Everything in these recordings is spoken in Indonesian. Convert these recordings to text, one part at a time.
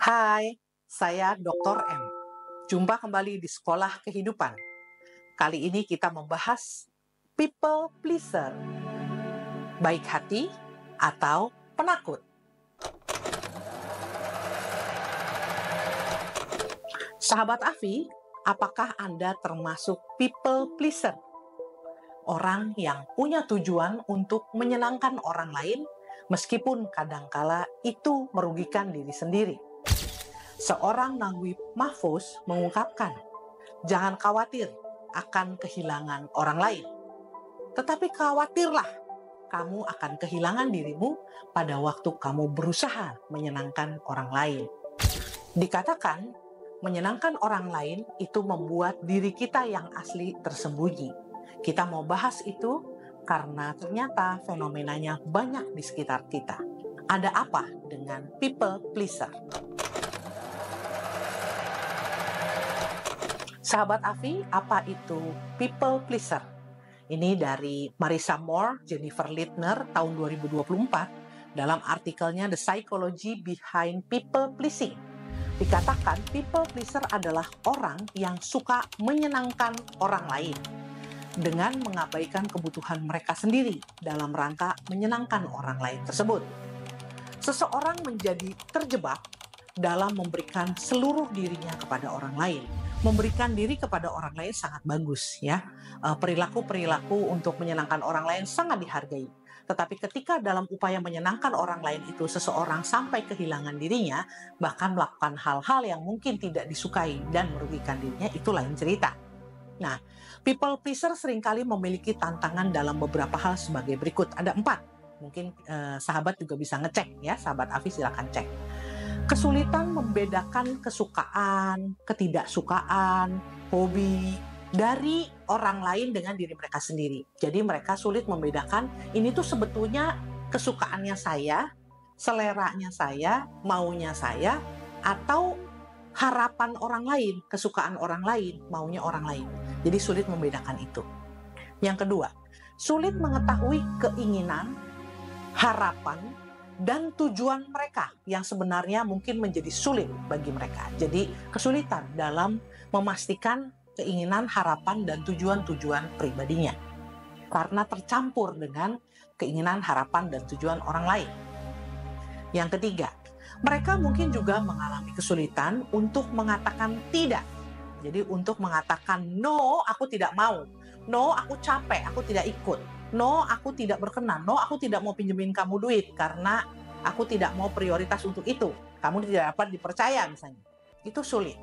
Hai, saya Dr. M. Jumpa kembali di Sekolah Kehidupan. Kali ini kita membahas people pleaser, baik hati atau penakut. Sahabat Afi, apakah Anda termasuk people pleaser? Orang yang punya tujuan untuk menyenangkan orang lain, meskipun kadangkala itu merugikan diri sendiri. Seorang Naguib Mahfuz mengungkapkan, jangan khawatir akan kehilangan orang lain. Tetapi khawatirlah, kamu akan kehilangan dirimu pada waktu kamu berusaha menyenangkan orang lain. Dikatakan, menyenangkan orang lain itu membuat diri kita yang asli tersembunyi. Kita mau bahas itu karena ternyata fenomenanya banyak di sekitar kita. Ada apa dengan people pleaser? Sahabat Afi, apa itu people pleaser? Ini dari Marissa Moore, Jennifer Littner tahun 2024 dalam artikelnya The Psychology Behind People Pleasing. Dikatakan people pleaser adalah orang yang suka menyenangkan orang lain dengan mengabaikan kebutuhan mereka sendiri dalam rangka menyenangkan orang lain tersebut. Seseorang menjadi terjebak dalam memberikan seluruh dirinya kepada orang lain. Memberikan diri kepada orang lain sangat bagus ya. Perilaku-perilaku untuk menyenangkan orang lain sangat dihargai. Tetapi ketika dalam upaya menyenangkan orang lain itu seseorang sampai kehilangan dirinya, bahkan melakukan hal-hal yang mungkin tidak disukai dan merugikan dirinya, itu lain cerita. Nah, people pleaser seringkali memiliki tantangan dalam beberapa hal sebagai berikut. Ada 4. Mungkin sahabat juga bisa ngecek ya, sahabat Afi silakan cek. Kesulitan membedakan kesukaan, ketidaksukaan, hobi dari orang lain dengan diri mereka sendiri. Jadi mereka sulit membedakan ini tuh sebetulnya kesukaannya saya, seleranya saya, maunya saya, atau harapan orang lain, kesukaan orang lain, maunya orang lain. Jadi sulit membedakan itu. Yang kedua, sulit mengetahui keinginan, harapan, dan tujuan mereka yang sebenarnya mungkin menjadi sulit bagi mereka. Jadi kesulitan dalam memastikan keinginan, harapan, dan tujuan-tujuan pribadinya. Karena tercampur dengan keinginan, harapan, dan tujuan orang lain. Yang ketiga, mereka mungkin juga mengalami kesulitan untuk mengatakan tidak. Jadi untuk mengatakan no, aku tidak mau. No, aku capek, aku tidak ikut. No, aku tidak berkenan. No, aku tidak mau pinjemin kamu duit karena aku tidak mau prioritas untuk itu. Kamu tidak dapat dipercaya misalnya. Itu sulit.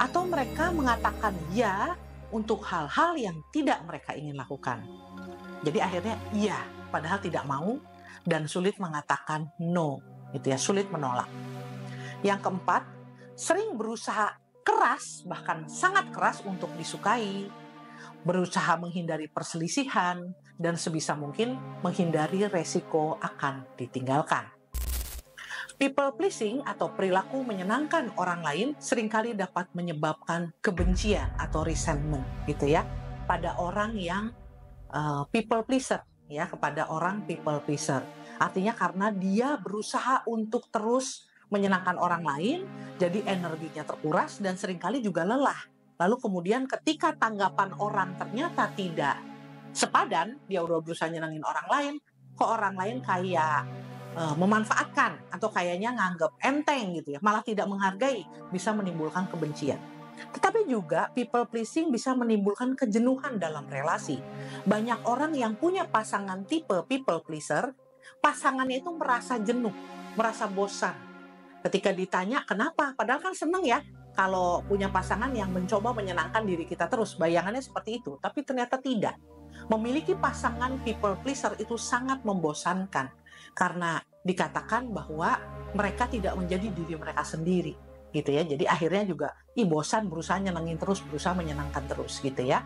Atau mereka mengatakan ya untuk hal-hal yang tidak mereka ingin lakukan. Jadi akhirnya iya, padahal tidak mau dan sulit mengatakan no. Gitu ya, sulit menolak. Yang keempat, sering berusaha keras, bahkan sangat keras untuk disukai, berusaha menghindari perselisihan, dan sebisa mungkin menghindari resiko akan ditinggalkan. People pleasing atau perilaku menyenangkan orang lain seringkali dapat menyebabkan kebencian atau resentment gitu ya pada orang yang people pleaser ya, kepada orang people pleaser. Artinya karena dia berusaha untuk terus menyenangkan orang lain, jadi energinya terkuras dan seringkali juga lelah. Lalu kemudian ketika tanggapan orang ternyata tidak sepadan, dia udah berusaha nyenangin orang lain, kok orang lain kayak memanfaatkan atau kayaknya nganggap enteng gitu ya, malah tidak menghargai, bisa menimbulkan kebencian. Tetapi juga people pleasing bisa menimbulkan kejenuhan dalam relasi. Banyak orang yang punya pasangan tipe people pleaser, pasangannya itu merasa jenuh, merasa bosan. Ketika ditanya kenapa, padahal kan seneng ya kalau punya pasangan yang mencoba menyenangkan diri kita terus, bayangannya seperti itu, tapi ternyata tidak. Memiliki pasangan people pleaser itu sangat membosankan karena dikatakan bahwa mereka tidak menjadi diri mereka sendiri gitu ya. Jadi akhirnya juga bosan, berusaha nyenengin terus, berusaha menyenangkan terus gitu ya.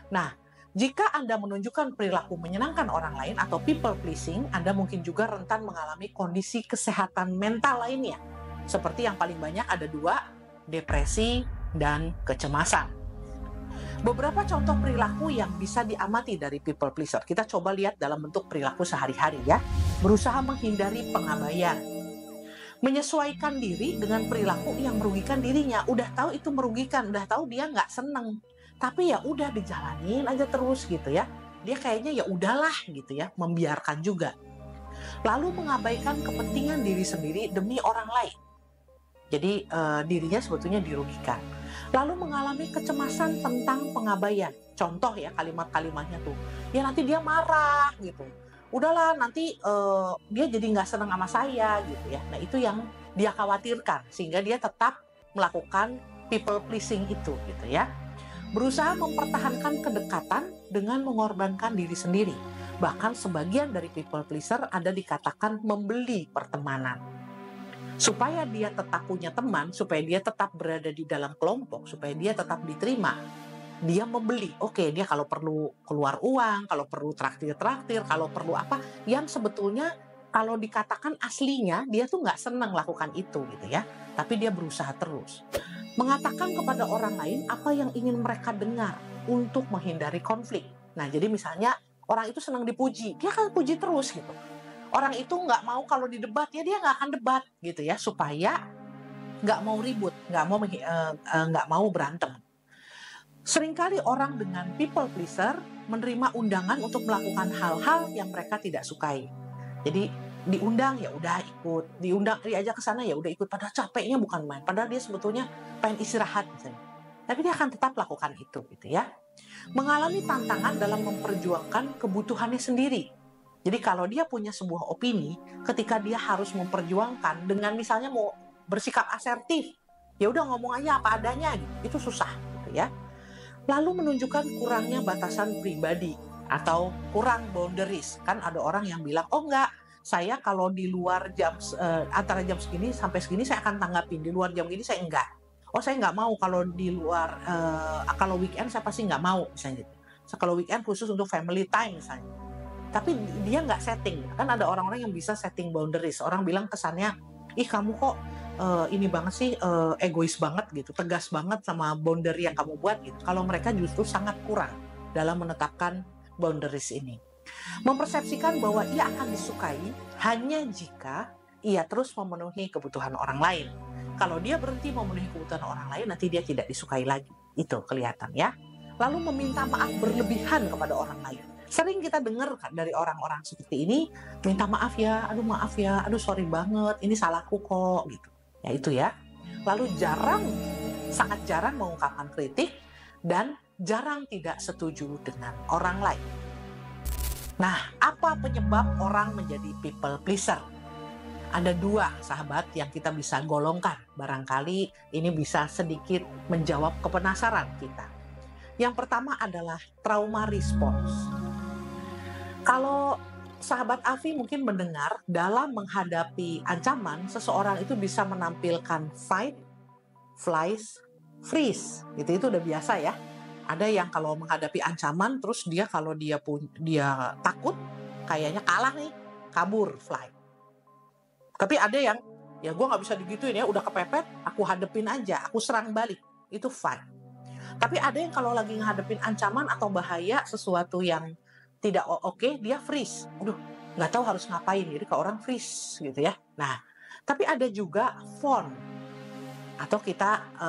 Nah, jika Anda menunjukkan perilaku menyenangkan orang lain atau people pleasing, Anda mungkin juga rentan mengalami kondisi kesehatan mental lainnya. Seperti yang paling banyak ada 2, depresi dan kecemasan. Beberapa contoh perilaku yang bisa diamati dari people pleaser. Kita coba lihat dalam bentuk perilaku sehari-hari ya. Berusaha menghindari pengabaian. menyesuaikan diri dengan perilaku yang merugikan dirinya. Udah tahu itu merugikan, udah tahu dia nggak seneng, tapi ya udah dijalanin aja terus gitu ya. Dia kayaknya ya udahlah gitu ya, membiarkan juga. Lalu mengabaikan kepentingan diri sendiri demi orang lain. Jadi dirinya sebetulnya dirugikan. Lalu mengalami kecemasan tentang pengabaian. Contoh ya kalimat-kalimatnya tuh, ya nanti dia marah gitu. Udahlah nanti dia jadi nggak senang sama saya gitu ya. Nah itu yang dia khawatirkan sehingga dia tetap melakukan people pleasing itu gitu ya. Berusaha mempertahankan kedekatan dengan mengorbankan diri sendiri. Bahkan sebagian dari people pleaser ada dikatakan membeli pertemanan. Supaya dia tetap punya teman, supaya dia tetap berada di dalam kelompok, supaya dia tetap diterima, dia membeli. Oke, dia kalau perlu keluar uang, kalau perlu traktir-traktir, kalau perlu apa, yang sebetulnya kalau dikatakan aslinya dia tuh nggak senang lakukan itu gitu ya. Tapi dia berusaha terus. Mengatakan kepada orang lain apa yang ingin mereka dengar untuk menghindari konflik. Nah, jadi misalnya orang itu senang dipuji, dia akan puji terus gitu. Orang itu nggak mau kalau didebat, ya dia nggak akan debat gitu ya, supaya nggak mau ribut, nggak mau berantem. Seringkali orang dengan people pleaser menerima undangan untuk melakukan hal-hal yang mereka tidak sukai. Jadi diundang ya udah ikut, diajak ke sana ya udah ikut, padahal capeknya bukan main, padahal dia sebetulnya pengen istirahat misalnya. Tapi dia akan tetap lakukan itu gitu ya. Mengalami tantangan dalam memperjuangkan kebutuhannya sendiri. Jadi kalau dia punya sebuah opini, ketika dia harus memperjuangkan dengan misalnya mau bersikap asertif, ya udah ngomong aja apa adanya gitu, itu susah gitu ya. Lalu menunjukkan kurangnya batasan pribadi atau kurang boundaries. Kan ada orang yang bilang, oh enggak, saya kalau di luar jam antara jam segini sampai segini saya akan tanggapin, di luar jam ini saya enggak. Oh saya enggak mau kalau di luar, kalau weekend saya pasti enggak mau misalnya gitu. Kalau weekend khusus untuk family time misalnya. Tapi dia enggak setting. Kan ada orang-orang yang bisa setting boundaries. Orang bilang kesannya, ih kamu kok ini banget sih, egois banget gitu, tegas banget sama boundary yang kamu buat gitu. Kalau mereka justru sangat kurang dalam menetapkan boundaries ini. Mempersepsikan bahwa ia akan disukai hanya jika ia terus memenuhi kebutuhan orang lain. Kalau dia berhenti memenuhi kebutuhan orang lain, nanti dia tidak disukai lagi. Itu kelihatan ya. Lalu meminta maaf berlebihan kepada orang lain. Sering kita dengar kan dari orang-orang seperti ini, minta maaf ya, aduh sorry banget, ini salahku kok gitu. Ya itu ya. Lalu sangat jarang mengungkapkan kritik dan jarang tidak setuju dengan orang lain. Nah, apa penyebab orang menjadi people pleaser? Ada dua sahabat yang kita bisa golongkan. Barangkali ini bisa sedikit menjawab kepenasaran kita. Yang pertama adalah trauma response. Kalau sahabat Afi mungkin mendengar dalam menghadapi ancaman, seseorang itu bisa menampilkan fight, flight, freeze. Itu udah biasa ya. Ada yang kalau menghadapi ancaman, terus dia kalau dia takut, kayaknya kalah nih, kabur, flight. Tapi ada yang, ya gue nggak bisa digituin ya, udah kepepet, aku hadepin aja, aku serang balik, itu fight. Tapi ada yang kalau lagi menghadapin ancaman atau bahaya, sesuatu yang tidak oke, dia freeze. Aduh, nggak tahu harus ngapain. Jadi ke orang freeze gitu ya. Nah, tapi ada juga fawn. Atau kita,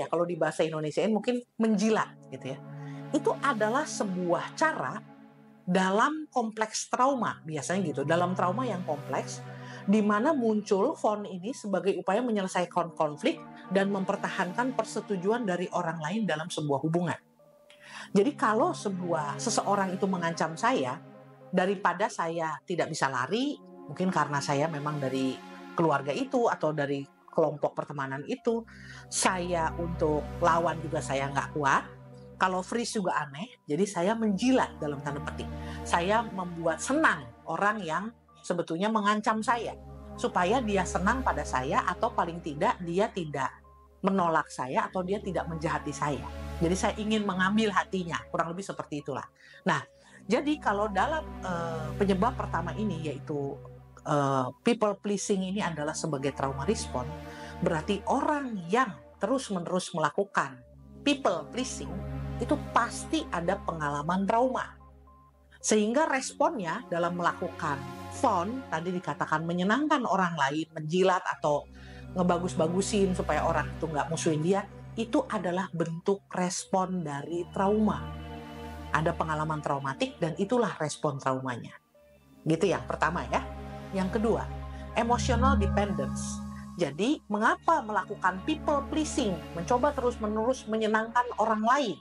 kalau di bahasa Indonesia mungkin menjilat gitu ya. Itu adalah sebuah cara dalam kompleks trauma, biasanya gitu. Dalam trauma yang kompleks, di mana muncul fawn ini sebagai upaya menyelesaikan konflik dan mempertahankan persetujuan dari orang lain dalam sebuah hubungan. Jadi kalau seseorang itu mengancam saya, daripada saya tidak bisa lari, mungkin karena saya memang dari keluarga itu atau dari kelompok pertemanan itu, saya untuk lawan juga saya nggak kuat. Kalau freeze juga aneh, jadi saya menjilat dalam tanda petik. Saya membuat senang orang yang sebetulnya mengancam saya, supaya dia senang pada saya atau paling tidak dia tidak menolak saya atau dia tidak menjahati saya. Jadi saya ingin mengambil hatinya, kurang lebih seperti itulah. Nah, jadi kalau dalam penyebab pertama ini yaitu people pleasing ini adalah sebagai trauma response, berarti orang yang terus-menerus melakukan people pleasing itu pasti ada pengalaman trauma. Sehingga responnya dalam melakukan fun, tadi dikatakan menyenangkan orang lain, menjilat atau ngebagus-bagusin supaya orang itu nggak musuhin dia, itu adalah bentuk respon dari trauma. Ada pengalaman traumatik dan itulah respon traumanya. Gitu yang pertama ya. Yang kedua, emotional dependence. Jadi, mengapa melakukan people pleasing, mencoba terus-menerus menyenangkan orang lain?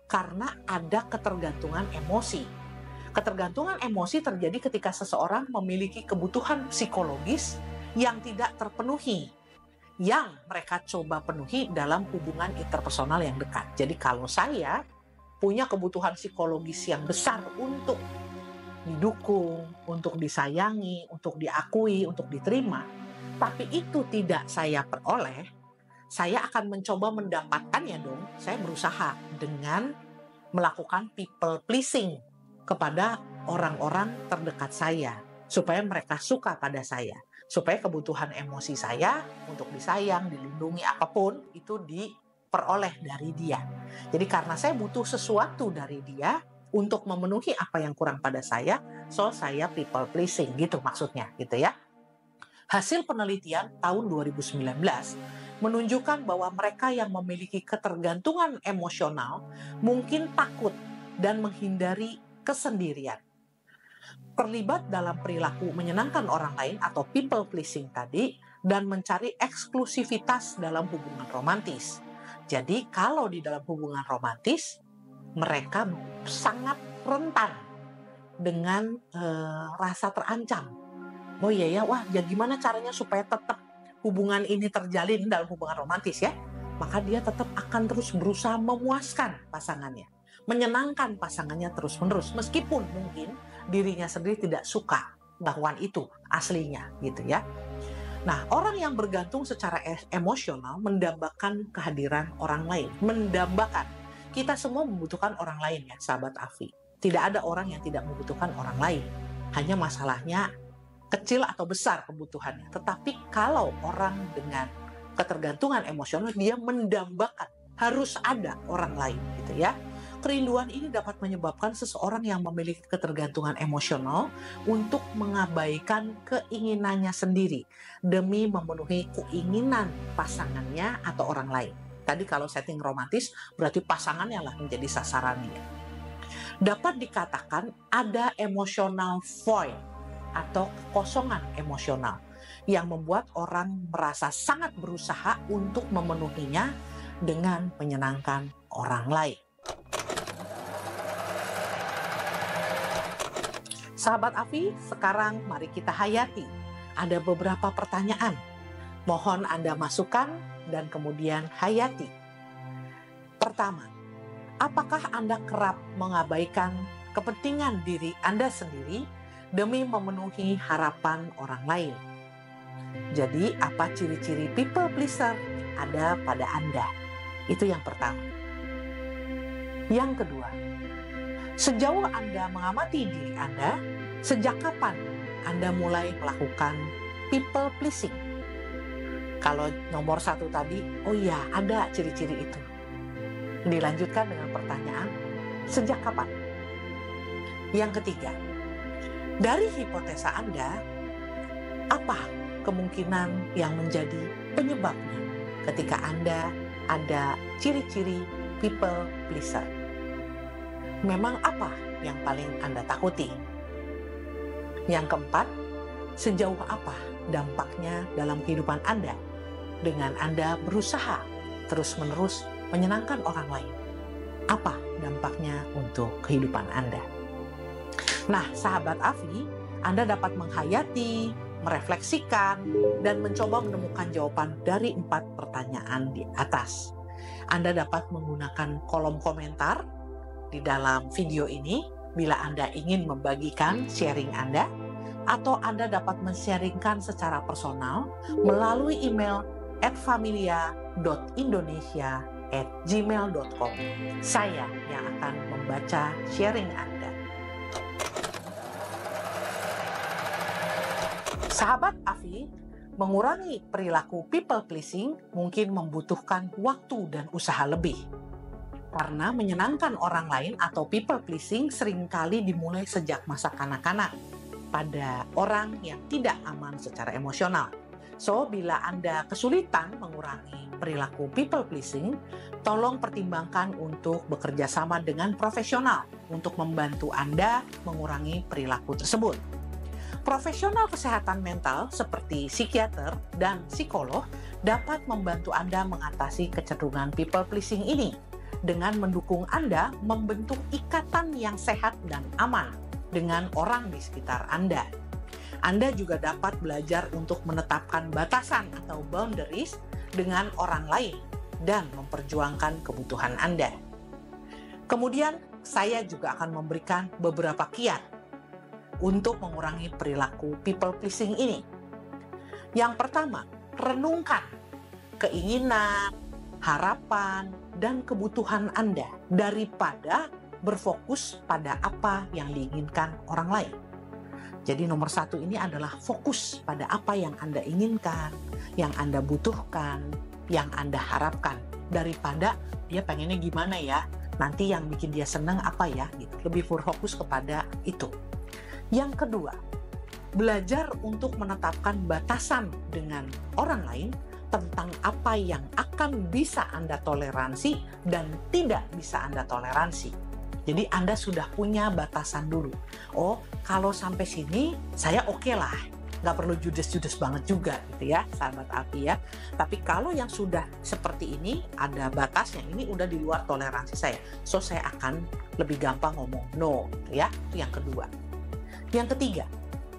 Karena ada ketergantungan emosi. Ketergantungan emosi terjadi ketika seseorang memiliki kebutuhan psikologis yang tidak terpenuhi, yang mereka coba penuhi dalam hubungan interpersonal yang dekat. Jadi kalau saya punya kebutuhan psikologis yang besar untuk didukung, untuk disayangi, untuk diakui, untuk diterima, tapi itu tidak saya peroleh, saya akan mencoba mendapatkannya dong. Saya berusaha dengan melakukan people pleasing kepada orang-orang terdekat saya, supaya mereka suka pada saya, supaya kebutuhan emosi saya untuk disayang, dilindungi, apapun itu diperoleh dari dia. Jadi karena saya butuh sesuatu dari dia untuk memenuhi apa yang kurang pada saya, so saya people pleasing gitu maksudnya gitu ya. Hasil penelitian tahun 2019 menunjukkan bahwa mereka yang memiliki ketergantungan emosional mungkin takut dan menghindari kesendirian. Terlibat dalam perilaku menyenangkan orang lain atau people pleasing tadi dan mencari eksklusivitas dalam hubungan romantis. Jadi kalau di dalam hubungan romantis, mereka sangat rentan dengan rasa terancam. Oh iya ya, wah ya gimana caranya supaya tetap hubungan ini terjalin dalam hubungan romantis ya? Maka dia tetap akan terus berusaha memuaskan pasangannya, menyenangkan pasangannya terus-menerus, meskipun mungkin dirinya sendiri tidak suka melakukan itu aslinya gitu ya. Nah, orang yang bergantung secara emosional mendambakan kehadiran orang lain. Mendambakan. Kita semua membutuhkan orang lain ya, sahabat Afi. Tidak ada orang yang tidak membutuhkan orang lain. Hanya masalahnya kecil atau besar kebutuhannya. Tetapi kalau orang dengan ketergantungan emosional, dia mendambakan. Harus ada orang lain gitu ya. Kerinduan ini dapat menyebabkan seseorang yang memiliki ketergantungan emosional untuk mengabaikan keinginannya sendiri demi memenuhi keinginan pasangannya atau orang lain. Tadi kalau setting romantis berarti pasangannya lah menjadi sasaran dia. Dapat dikatakan ada emotional void atau kekosongan emosional yang membuat orang merasa sangat berusaha untuk memenuhinya dengan menyenangkan orang lain. Sahabat Afi, sekarang mari kita hayati. Ada beberapa pertanyaan. Mohon Anda masukkan dan kemudian hayati. Pertama, apakah Anda kerap mengabaikan kepentingan diri Anda sendiri demi memenuhi harapan orang lain? Jadi, apa ciri-ciri people pleaser ada pada Anda? Itu yang pertama. Yang kedua, sejauh Anda mengamati diri Anda, sejak kapan Anda mulai melakukan people pleasing? Kalau nomor 1 tadi, oh iya ada ciri-ciri itu. Dilanjutkan dengan pertanyaan, sejak kapan? Yang ketiga, dari hipotesa Anda, apa kemungkinan yang menjadi penyebabnya ketika Anda ada ciri-ciri people pleaser? Memang apa yang paling Anda takuti? Yang keempat, sejauh apa dampaknya dalam kehidupan Anda dengan Anda berusaha terus-menerus menyenangkan orang lain? Apa dampaknya untuk kehidupan Anda? Nah, sahabat Afi, Anda dapat menghayati, merefleksikan, dan mencoba menemukan jawaban dari 4 pertanyaan di atas. Anda dapat menggunakan kolom komentar di dalam video ini bila Anda ingin membagikan sharing Anda, atau Anda dapat men-sharingkan secara personal melalui email @familia.indonesia@gmail.com. Saya yang akan membaca sharing Anda. Sahabat Afi, mengurangi perilaku people pleasing mungkin membutuhkan waktu dan usaha lebih. Karena menyenangkan orang lain atau people pleasing seringkali dimulai sejak masa kanak-kanak. pada orang yang tidak aman secara emosional. So, bila Anda kesulitan mengurangi perilaku people pleasing, tolong pertimbangkan untuk bekerja sama dengan profesional untuk membantu Anda mengurangi perilaku tersebut. Profesional kesehatan mental seperti psikiater dan psikolog dapat membantu Anda mengatasi kecenderungan people pleasing ini dengan mendukung Anda membentuk ikatan yang sehat dan aman dengan orang di sekitar Anda. Anda juga dapat belajar untuk menetapkan batasan atau boundaries dengan orang lain dan memperjuangkan kebutuhan Anda. Kemudian, saya juga akan memberikan beberapa kiat untuk mengurangi perilaku people pleasing ini. Yang pertama, renungkan keinginan, harapan, dan kebutuhan Anda daripada berfokus pada apa yang diinginkan orang lain. Jadi nomor satu ini adalah fokus pada apa yang Anda inginkan, yang Anda butuhkan, yang Anda harapkan, daripada dia pengennya gimana ya, nanti yang bikin dia senang apa ya, gitu. Lebih berfokus kepada itu. Yang kedua, belajar untuk menetapkan batasan dengan orang lain tentang apa yang akan bisa Anda toleransi dan tidak bisa Anda toleransi. Jadi Anda sudah punya batasan dulu. Oh, kalau sampai sini saya oke lah. Nggak perlu judes-judes banget juga gitu ya, sahabat api ya. Tapi kalau yang sudah seperti ini, ada batasnya, ini udah di luar toleransi saya. So, saya akan lebih gampang ngomong no gitu ya. Itu yang kedua. Yang ketiga,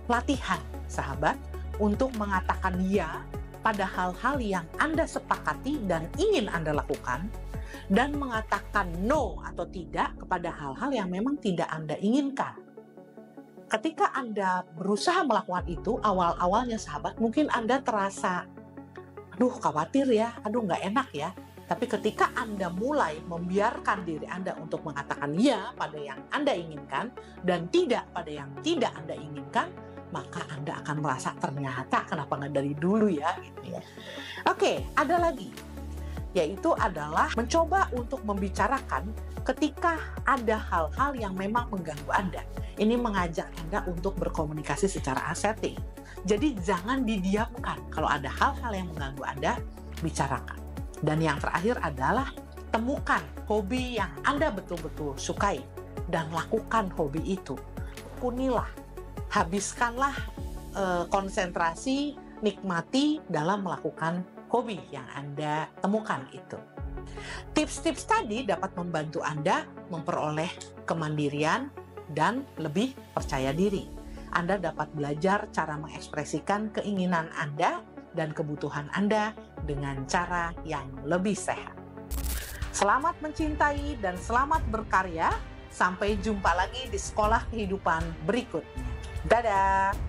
latihan sahabat untuk mengatakan ya pada hal-hal yang Anda sepakati dan ingin Anda lakukan, dan mengatakan no atau tidak kepada hal-hal yang memang tidak Anda inginkan. Ketika Anda berusaha melakukan itu, awal-awalnya sahabat, mungkin Anda terasa, aduh khawatir ya, aduh nggak enak ya. Tapi ketika Anda mulai membiarkan diri Anda untuk mengatakan ya pada yang Anda inginkan dan tidak pada yang tidak Anda inginkan, maka Anda akan merasa ternyata kenapa nggak dari dulu ya, gitu ya. Oke, ada lagi, yaitu adalah mencoba untuk membicarakan ketika ada hal-hal yang memang mengganggu Anda. Ini mengajak Anda untuk berkomunikasi secara asertif. Jadi jangan didiamkan. Kalau ada hal-hal yang mengganggu Anda, bicarakan. Dan yang terakhir adalah temukan hobi yang Anda betul-betul sukai dan lakukan hobi itu. Tekunilah, habiskanlah konsentrasi, nikmati dalam melakukan hobi yang Anda temukan itu. Tips-tips tadi dapat membantu Anda memperoleh kemandirian dan lebih percaya diri. Anda dapat belajar cara mengekspresikan keinginan Anda dan kebutuhan Anda dengan cara yang lebih sehat. Selamat mencintai dan selamat berkarya. Sampai jumpa lagi di sekolah kehidupan berikutnya. Dadah!